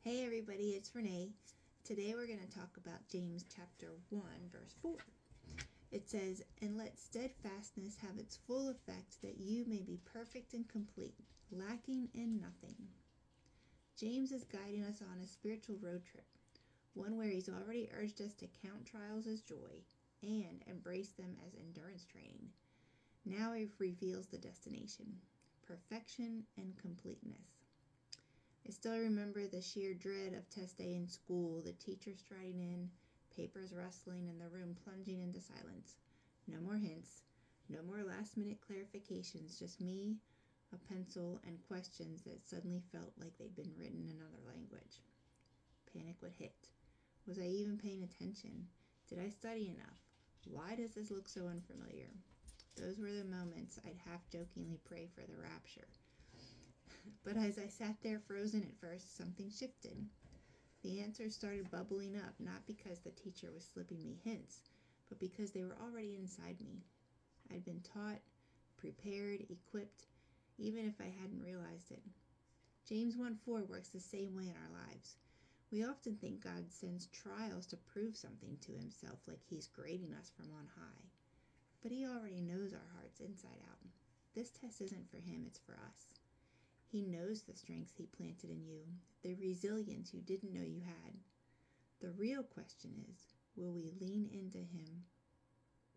Hey everybody, it's Renee. Today we're going to talk about James chapter 1, verse 4. It says, "And let steadfastness have its full effect, that you may be perfect and complete, lacking in nothing." James is guiding us on a spiritual road trip, one where he's already urged us to count trials as joy and embrace them as endurance training. Now he reveals the destination, perfection and completeness. I still remember the sheer dread of test day in school, the teacher striding in, papers rustling, and the room plunging into silence. No more hints, no more last-minute clarifications, just me, a pencil, and questions that suddenly felt like they'd been written in another language. Panic would hit. Was I even paying attention? Did I study enough? Why does this look so unfamiliar? Those were the moments I'd half-jokingly pray for the rapture. But as I sat there frozen at first, something shifted. The answers started bubbling up, not because the teacher was slipping me hints, but because they were already inside me. I'd been taught, prepared, equipped, even if I hadn't realized it. James 1:4 works the same way in our lives. We often think God sends trials to prove something to himself, like he's grading us from on high. But he already knows our hearts inside out. This test isn't for him, it's for us. He knows the strengths he planted in you, the resilience you didn't know you had. The real question is, will we lean into him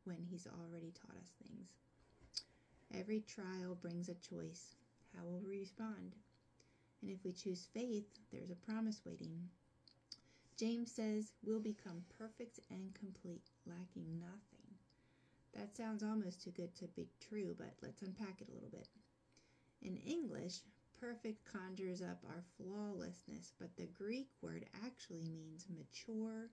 when he's already taught us things? Every trial brings a choice. How will we respond? And if we choose faith, there's a promise waiting. James says we'll become perfect and complete, lacking nothing. That sounds almost too good to be true, but let's unpack it a little bit. In English, perfect conjures up our flawlessness, but the Greek word actually means mature,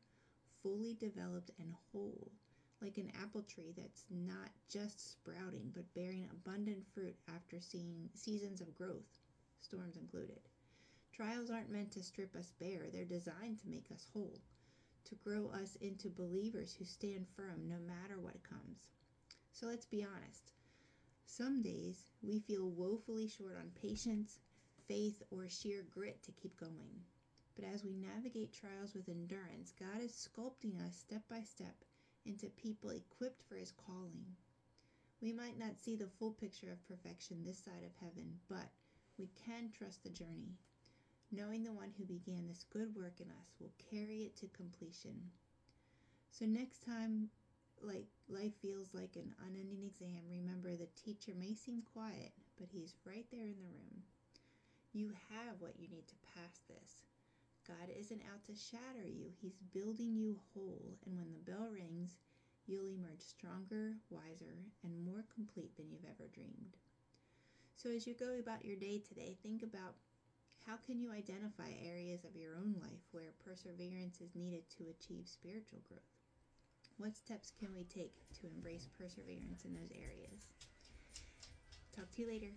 fully developed, and whole, like an apple tree that's not just sprouting, but bearing abundant fruit after seeing seasons of growth, storms included. Trials aren't meant to strip us bare, they're designed to make us whole, to grow us into believers who stand firm no matter what comes. So let's be honest. Some days we feel woefully short on patience, faith, or sheer grit to keep going. But as we navigate trials with endurance, God is sculpting us step by step into people equipped for his calling. We might not see the full picture of perfection this side of heaven, but we can trust the journey, knowing the one who began this good work in us will carry it to completion. So next time life feels like an unending exam, remember the teacher may seem quiet, but he's right there in the room. You have what you need to pass this. God isn't out to shatter you. He's building you whole, and when the bell rings, you'll emerge stronger, wiser, and more complete than you've ever dreamed. So as you go about your day today, think about how can you identify areas of your own life where perseverance is needed to achieve spiritual growth? What steps can we take to embrace perseverance in those areas? Talk to you later.